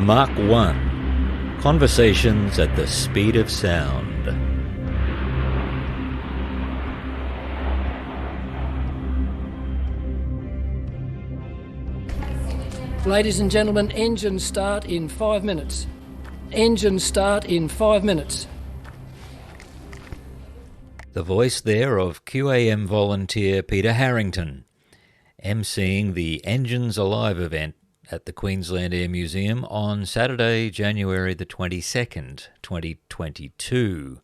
Mark 1. Conversations at the speed of sound. Ladies and gentlemen, engines start in 5 minutes. Engines start in 5 minutes. The voice there of QAM volunteer Peter Harrington, emceeing the Engines Alive event at the Queensland Air Museum on Saturday, January the 22nd, 2022.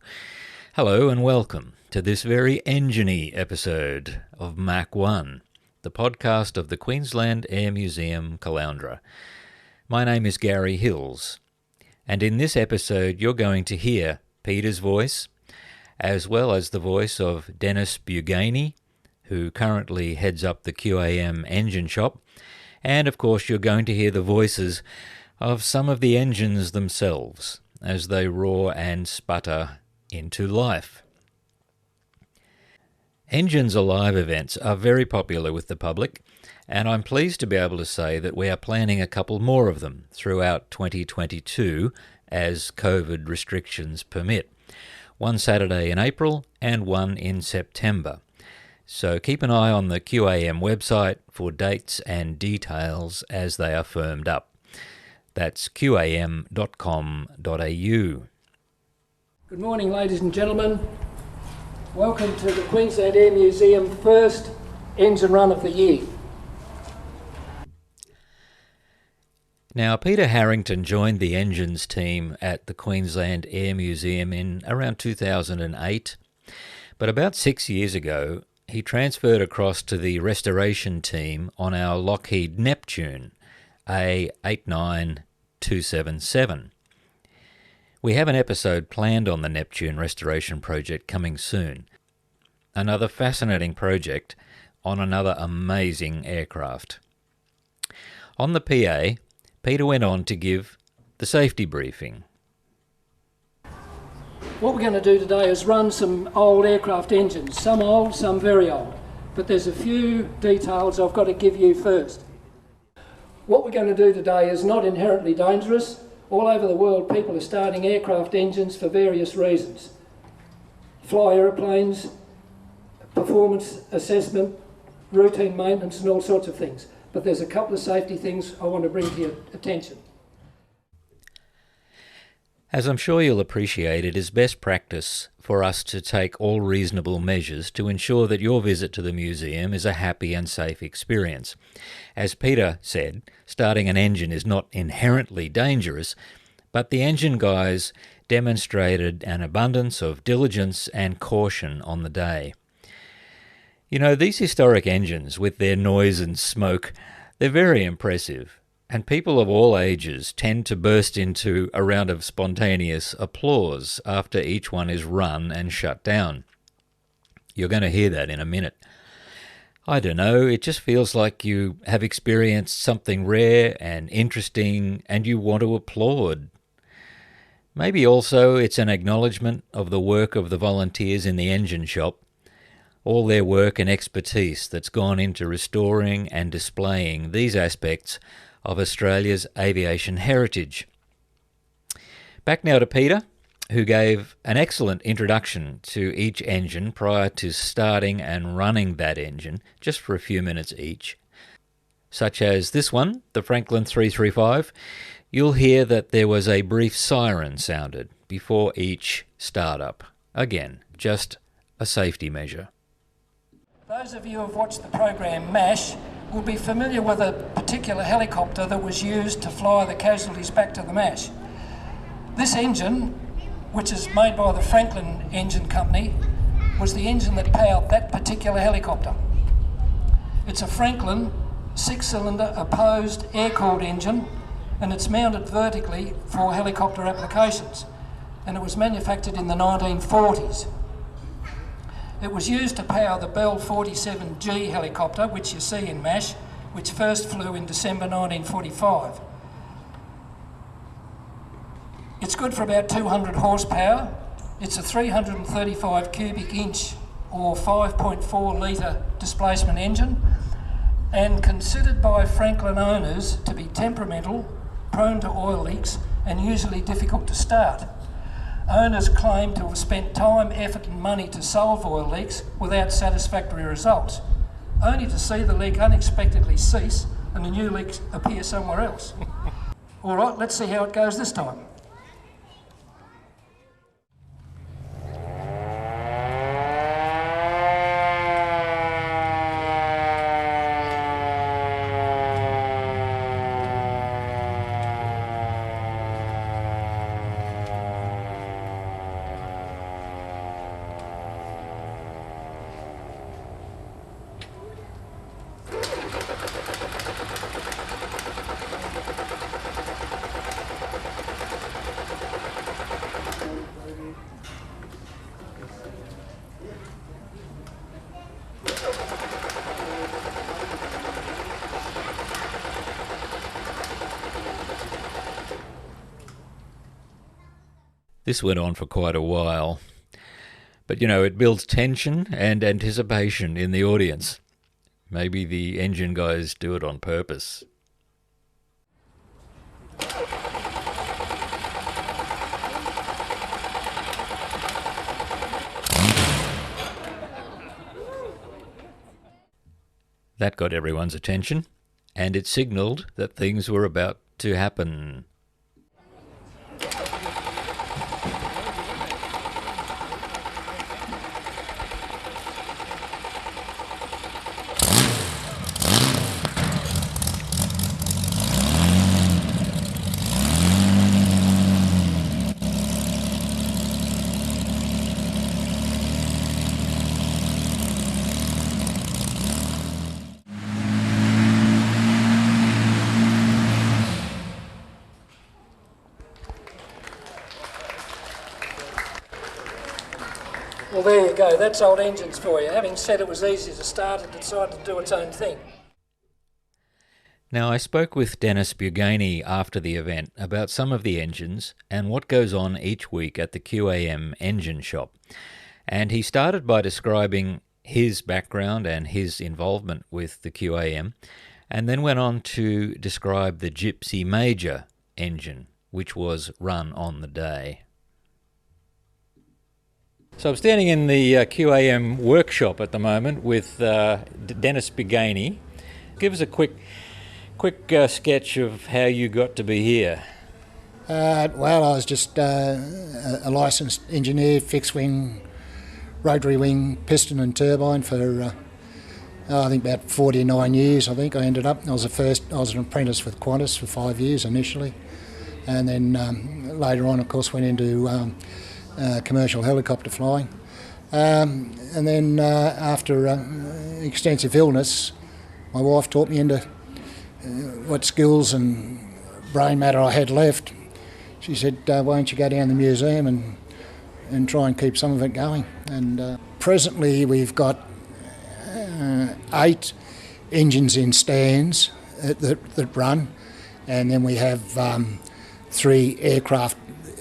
Hello and welcome to this very engine-y episode of Mach 1, the podcast of the Queensland Air Museum, Caloundra. My name is Garry Hills, and in this episode you're going to hear Peter's voice, as well as the voice of Dennis Buganey, who currently heads up the QAM engine shop, and of course you're going to hear the voices of some of the engines themselves as they roar and sputter into life. Engines Alive events are very popular with the public, and I'm pleased to be able to say that we are planning a couple more of them throughout 2022 as COVID restrictions permit. One Saturday in April and one in September. So keep an eye on the QAM website for dates and details as they are firmed up. That's qam.com.au. Good morning, ladies and gentlemen. Welcome to the Queensland Air Museum first engine run of the year. Now, Peter Harrington joined the engines team at the Queensland Air Museum in around 2008, but about 6 years ago, he transferred across to the restoration team on our Lockheed Neptune, A89277. We have an episode planned on the Neptune restoration project coming soon. Another fascinating project on another amazing aircraft. On the PA, Peter went on to give the safety briefing. What we're going to do today is run some old aircraft engines, some old, some very old, but there's a few details I've got to give you first. What we're going to do today is not inherently dangerous. All over the world people are starting aircraft engines for various reasons. Fly aeroplanes, performance assessment, routine maintenance and all sorts of things. But there's a couple of safety things I want to bring to your attention. As I'm sure you'll appreciate, it is best practice for us to take all reasonable measures to ensure that your visit to the museum is a happy and safe experience. As Peter said, starting an engine is not inherently dangerous, but the engine guys demonstrated an abundance of diligence and caution on the day. You know, these historic engines, with their noise and smoke, they're very impressive. And people of all ages tend to burst into a round of spontaneous applause after each one is run and shut down. You're going to hear that in a minute. I don't know, it just feels like you have experienced something rare and interesting and you want to applaud. Maybe also it's an acknowledgement of the work of the volunteers in the engine shop, all their work and expertise that's gone into restoring and displaying these aspects of Australia's aviation heritage. Back now to Peter, who gave an excellent introduction to each engine prior to starting and running that engine, just for a few minutes each. Such as this one, the Franklin 335, you'll hear that there was a brief siren sounded before each startup. Again, just a safety measure. Those of you who have watched the program MASH will be familiar with a particular helicopter that was used to fly the casualties back to the MASH. This engine, which is made by the Franklin Engine Company, was the engine that powered that particular helicopter. It's a Franklin 6-cylinder opposed air-cooled engine, and it's mounted vertically for helicopter applications, and it was manufactured in the 1940s. It was used to power the Bell 47G helicopter, which you see in MASH, which first flew in December 1945. It's good for about 200 horsepower. It's a 335 cubic inch or 5.4 litre displacement engine, and considered by Franklin owners to be temperamental, prone to oil leaks and usually difficult to start. Owners claim to have spent time, effort and money to solve oil leaks without satisfactory results, only to see the leak unexpectedly cease and the new leak appear somewhere else. All right, let's see how it goes this time. This went on for quite a while. But, you know, it builds tension and anticipation in the audience. Maybe the engine guys do it on purpose. That got everyone's attention, and it signalled that things were about to happen. Well, there you go. That's old engines for you. Having said it was easy to start, it decided to do its own thing. Now, I spoke with Dennis Buganey after the event about some of the engines and what goes on each week at the QAM engine shop. And he started by describing his background and his involvement with the QAM, and then went on to describe the Gypsy Major engine, which was run on the day. So I'm standing in the QAM workshop at the moment with Dennis Buganey. Give us a quick sketch of how you got to be here. Well, I was just a licensed engineer, fixed wing, rotary wing, piston and turbine for I think about 49 years. I think I ended up. I was an apprentice with Qantas for 5 years initially, and then later on, of course, went into commercial helicopter flying, and then after extensive illness, my wife taught me into what skills and brain matter I had left. She said, why don't you go down to the museum and try and keep some of it going. And presently we've got 8 engines in stands that run, and then we have 3 aircraft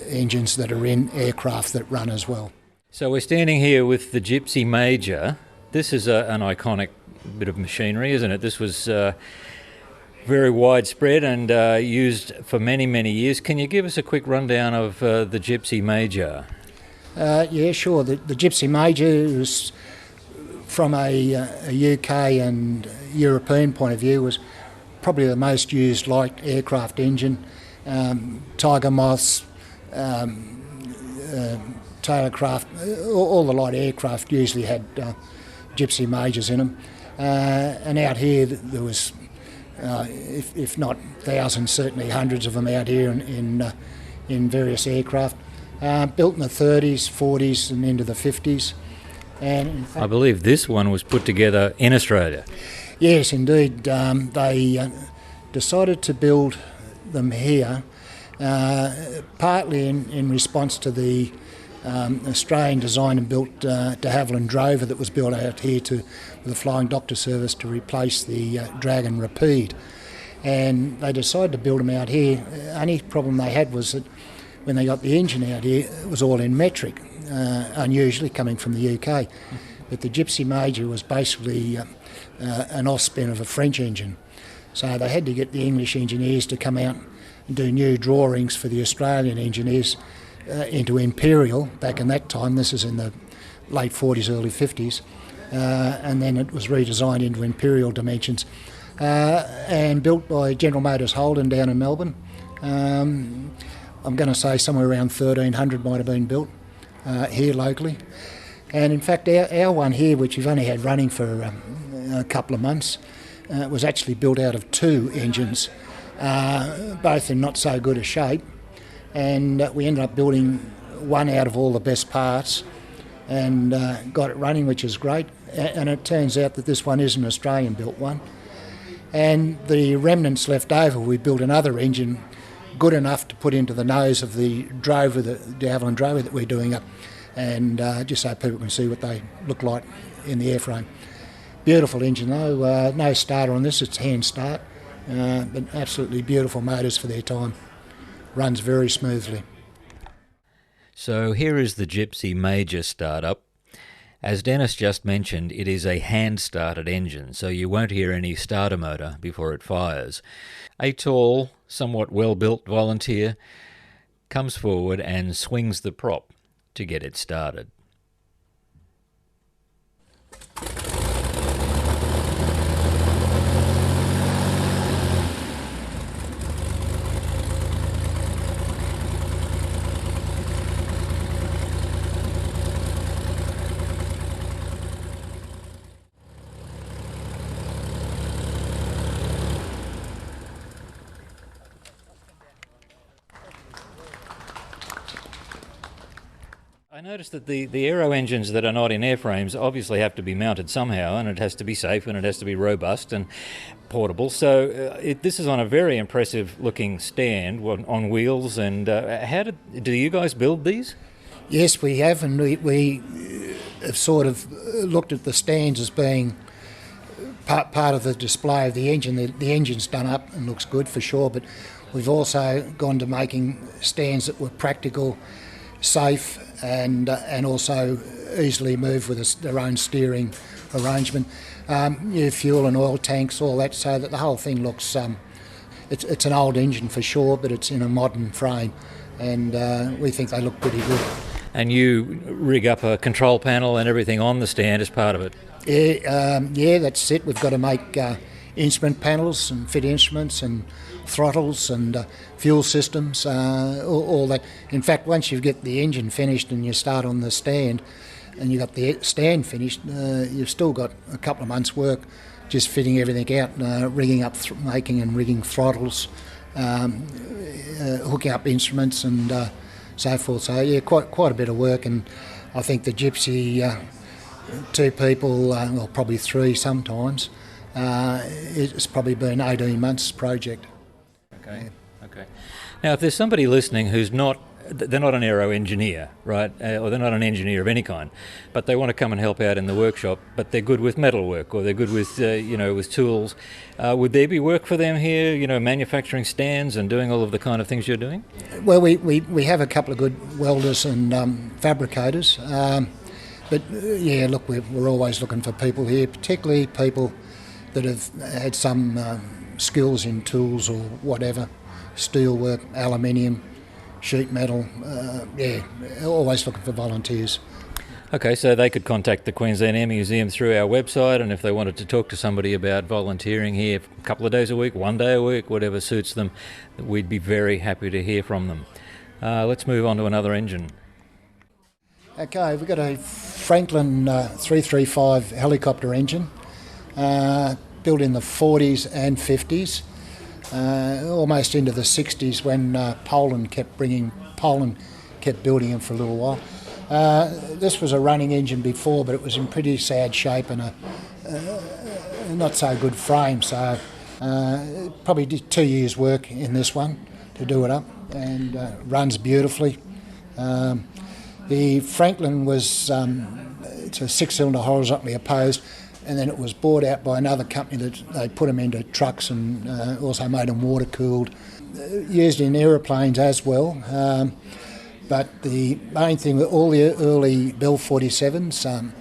engines that are in aircraft that run as well. So we're standing here with the Gypsy Major. This is an iconic bit of machinery, isn't it? This was very widespread and used for many, many years. Can you give us a quick rundown of the Gypsy Major? Yeah, sure. The Gypsy Major is, from a UK and European point of view, was probably the most used light aircraft engine. Tiger Moths, Tailorcraft, all the light aircraft usually had Gypsy Majors in them. And out here there was, if not thousands, certainly hundreds of them out here in various aircraft. Built in the 30s, 40s and into the 50s. And in fact, I believe this one was put together in Australia. Yes, indeed. They decided to build them here, partly in response to the Australian design and built de Havilland Drover that was built out here with the Flying Doctor Service to replace the Dragon Rapide. And they decided to build them out here. Only problem they had was that when they got the engine out here, it was all in metric, unusually coming from the UK. But the Gypsy Major was basically an off-spin of a French engine. So they had to get the English engineers to come out and do new drawings for the Australian engineers into Imperial back in that time. This is in the late 40s, early 50s. And then it was redesigned into Imperial dimensions and built by General Motors Holden down in Melbourne. I'm going to say somewhere around 1,300 might have been built here locally. And in fact, our one here, which we've only had running for a couple of months, was actually built out of two engines, both in not so good a shape. And we ended up building one out of all the best parts and got it running, which is great. And it turns out that this one is an Australian-built one. And the remnants left over, we built another engine good enough to put into the nose of the drover, the Avalon drover that we're doing up, and just so people can see what they look like in the airframe. Beautiful engine though, no starter on this, it's hand start, but absolutely beautiful motors for their time. Runs very smoothly. So here is the Gypsy Major startup. As Dennis just mentioned, it is a hand-started engine, so you won't hear any starter motor before it fires. A tall, somewhat well-built volunteer comes forward and swings the prop to get it started. I noticed that the aero engines that are not in airframes obviously have to be mounted somehow, and it has to be safe and it has to be robust and portable. So this is on a very impressive looking stand on wheels. And do you guys build these? Yes, we have, and we have sort of looked at the stands as being part of the display of the engine. The engine's done up and looks good for sure, but we've also gone to making stands that were practical, safe, and also easily move with their own steering arrangement. New fuel and oil tanks, all that, so that the whole thing looks... it's an old engine for sure, but it's in a modern frame, and we think they look pretty good. And you rig up a control panel and everything on the stand as part of it? Yeah, that's it. We've got to make instrument panels and fit instruments and throttles and fuel systems, all that. In fact, once you get the engine finished and you start on the stand and you've got the stand finished, you've still got a couple of months' work just fitting everything out, rigging up, making and rigging throttles, hooking up instruments and so forth. So yeah, quite a bit of work, and I think the Gypsy, two people, well probably three sometimes, it's probably been 18 months project. Okay. Okay. Now, if there's somebody listening who's they're not an aero engineer, right, or they're not an engineer of any kind, but they want to come and help out in the workshop, but they're good with metalwork or they're good with, with tools, would there be work for them here, manufacturing stands and doing all of the kind of things you're doing? Well, we have a couple of good welders and fabricators, but yeah, look, we're always looking for people here, particularly people that have had some skills in tools or whatever, steel work, aluminium, sheet metal, always looking for volunteers. Okay, so they could contact the Queensland Air Museum through our website, and if they wanted to talk to somebody about volunteering here a couple of days a week, one day a week, whatever suits them, we'd be very happy to hear from them. Let's move on to another engine. Okay, we've got a Franklin 335 helicopter engine, built in the 40s and 50s, almost into the 60s when Poland kept building them for a little while. This was a running engine before, but it was in pretty sad shape and a not so good frame, so probably did 2 years work in this one to do it up, and runs beautifully. The Franklin was it's a six-cylinder horizontally opposed, and then it was bought out by another company that they put them into trucks and also made them water-cooled. Used in aeroplanes as well, but the main thing with all the early Bell 47s,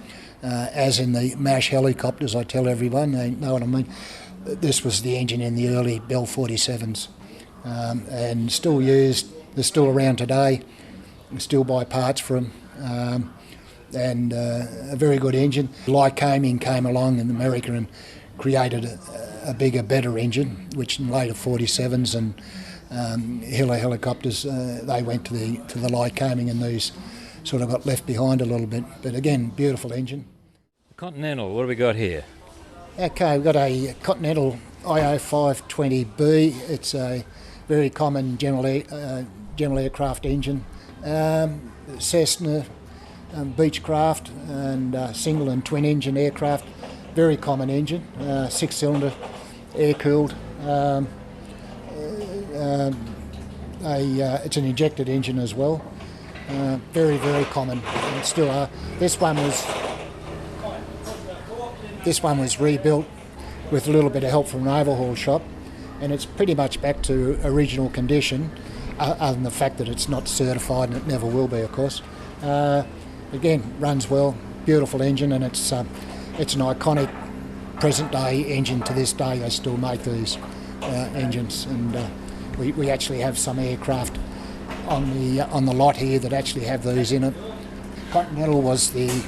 as in the MASH helicopters, I tell everyone, they know what I mean, This was the engine in the early Bell 47s, and still used. They're still around today. We still buy parts for them, and a very good engine. Lycoming came along in America and created a bigger, better engine, which in later 47s and Hiller helicopters, they went to the Lycoming, and these sort of got left behind a little bit. But again, beautiful engine. Continental, what have we got here? Okay, we've got a Continental IO520B. It's a very common general aircraft engine. Cessna, Beechcraft and single and twin engine aircraft. Very common engine, 6-cylinder, air-cooled. It's an injected engine as well. Very, very common. And still are. This one was rebuilt with a little bit of help from an overhaul shop, and it's pretty much back to original condition, other than the fact that it's not certified, and it never will be, of course. Again, runs well, beautiful engine, and it's an iconic present-day engine. To this day, they still make these engines, and we actually have some aircraft on the lot here that actually have these in it. Continental was the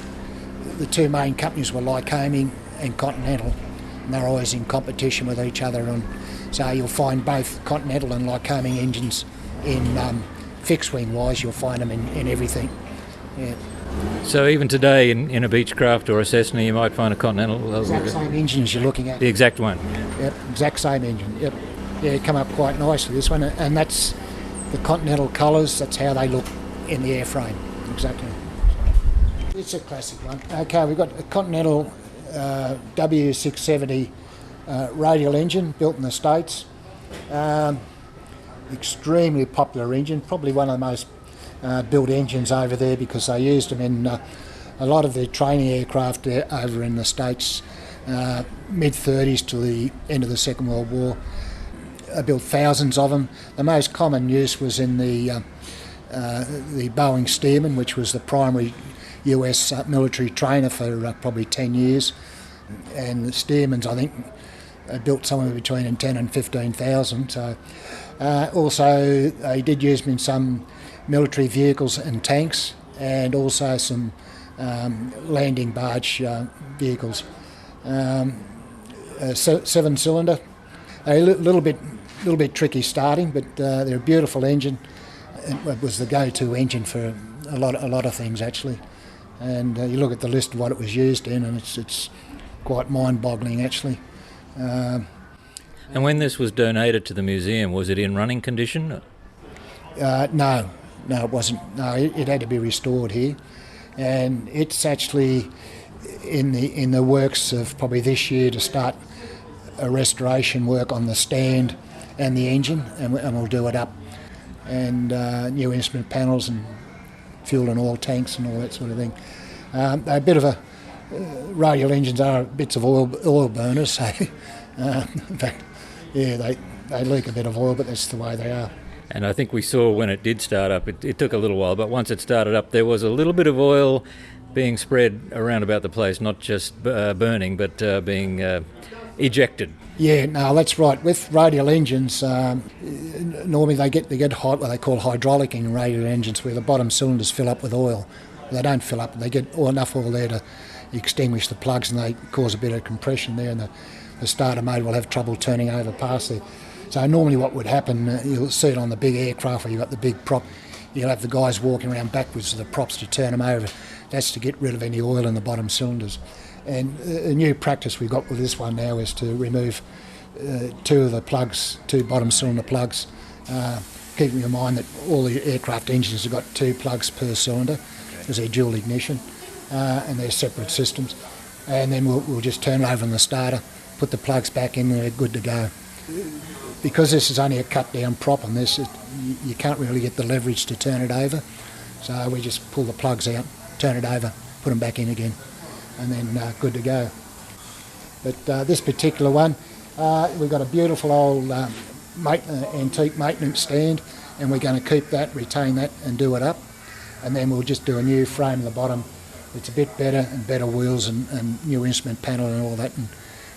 two main companies were Lycoming and Continental, and they're always in competition with each other. And so you'll find both Continental and Lycoming engines in fixed wing wise. You'll find them in everything. Yeah. So even today in a Beechcraft or a Cessna, you might find a Continental. Exact same engines you're looking at. The exact one. Yep, exact same engine. Yep. Yeah, come up quite nicely, this one, and that's the Continental colours. That's how they look in the airframe. Exactly. It's a classic one. Okay, we've got a Continental W670 radial engine built in the States. Extremely popular engine, probably one of the most built engines over there, because they used them in a lot of the training aircraft over in the States, mid-30s to the end of the Second World War. I built thousands of them. The most common use was in the Boeing Stearman, which was the primary US military trainer for probably 10 years. And the Stearmans, I think, built somewhere between 10 and 15,000. So, also, they did use them in some military vehicles and tanks, and also some landing barge vehicles. 7-cylinder, a little bit tricky starting, but they're a beautiful engine. It was the go-to engine for a lot of things, actually. And you look at the list of what it was used in, and it's quite mind-boggling, actually. And when this was donated to the museum, was it in running condition? No, it wasn't. No, it had to be restored here, and it's actually in the works of probably this year to start a restoration work on the stand and the engine, and we'll do it up, and new instrument panels and fuel and oil tanks and all that sort of thing. They're a bit of a radial engines are bits of oil burners, so in fact, yeah, they leak a bit of oil, but that's the way they are. And I think we saw when it did start up, it took a little while, but once it started up, there was a little bit of oil being spread around about the place, not just burning, but being ejected. Yeah, no, that's right. With radial engines, normally they get hot, what they call hydraulic in radial engines, where the bottom cylinders fill up with oil. They don't fill up; they get enough oil there to extinguish the plugs, and they cause a bit of compression there, and the starter mode will have trouble turning over past there. So normally, what would happen, you'll see it on the big aircraft where you've got the big prop. You'll have the guys walking around backwards to the props to turn them over. That's to get rid of any oil in the bottom cylinders. And a new practice we've got with this one now is to remove two bottom cylinder plugs, keeping in mind that all the aircraft engines have got 2 plugs per cylinder, because they're dual ignition, and they're separate systems. And then we'll just turn it over on the starter, put the plugs back in, and they're good to go. Because this is only a cut down prop on this, you can't really get the leverage to turn it over. So we just pull the plugs out, turn it over, put them back in again, and then good to go. But this particular one, we've got a beautiful old antique maintenance stand, and we're going to keep that, retain that, and do it up. And then we'll just do a new frame at the bottom. It's a bit better, and better wheels, and new instrument panel and all that, and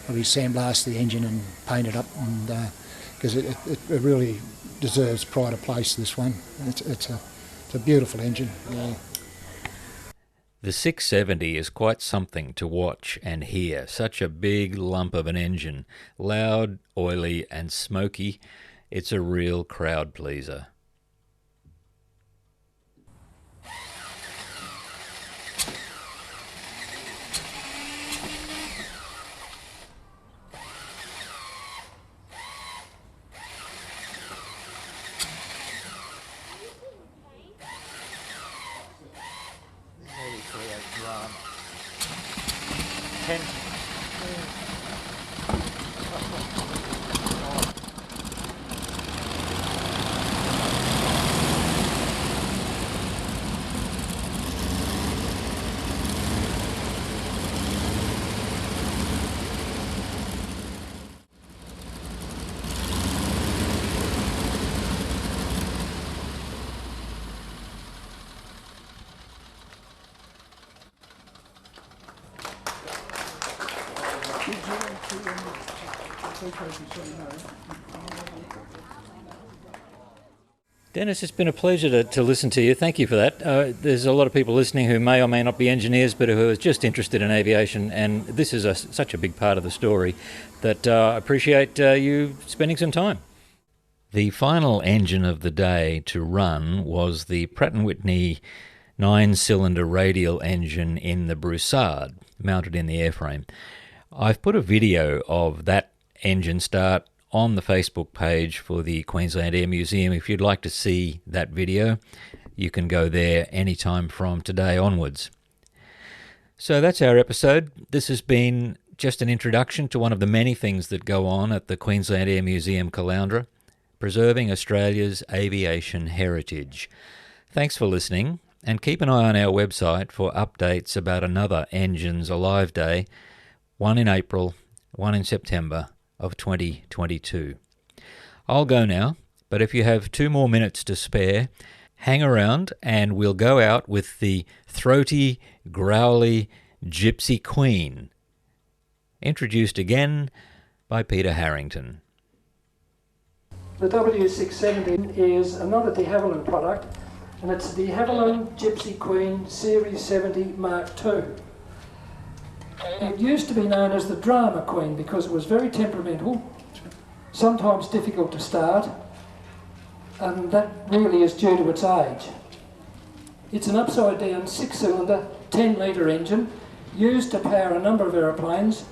probably sandblast the engine and paint it up, and because it really deserves pride of place, this one. It's a beautiful engine. Yeah. The 670 is quite something to watch and hear. Such a big lump of an engine. Loud, oily and smoky. It's a real crowd pleaser. Dennis, it's been a pleasure to listen to you. Thank you for that. There's a lot of people listening who may or may not be engineers, but who are just interested in aviation, and this is such a big part of the story that I appreciate you spending some time. The final engine of the day to run was the Pratt & Whitney 9-cylinder radial engine in the Broussard, mounted in the airframe. I've put a video of that engine start on the Facebook page for the Queensland Air Museum. If you'd like to see that video, you can go there anytime from today onwards. So that's our episode. This has been just an introduction to one of the many things that go on at the Queensland Air Museum Caloundra, preserving Australia's aviation heritage. Thanks for listening, and keep an eye on our website for updates about another Engines Alive Day, one in April, one in September of 2022. I'll go now, but if you have 2 more minutes to spare, hang around and we'll go out with the throaty, growly Gypsy Queen, introduced again by Peter Harrington. The W670 is another de Havilland product, and it's the de Havilland Gypsy Queen Series 70 Mark II. It used to be known as the Drama Queen because it was very temperamental, sometimes difficult to start, and that really is due to its age. It's an upside-down 6-cylinder, 10-litre engine used to power a number of aeroplanes,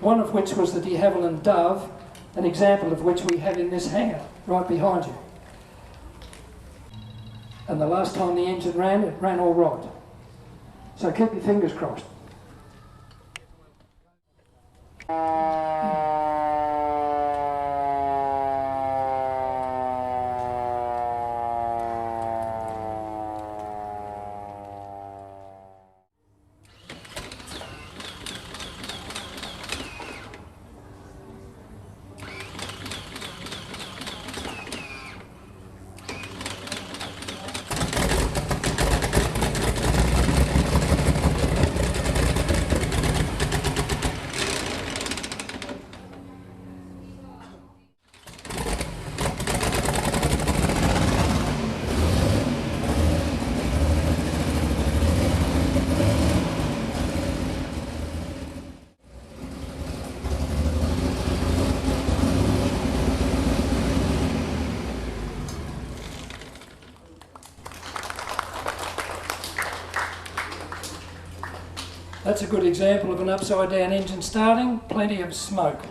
one of which was the de Havilland Dove, an example of which we have in this hangar right behind you. And the last time the engine ran, it ran all right. So keep your fingers crossed. That's a good example of an upside down engine starting, plenty of smoke.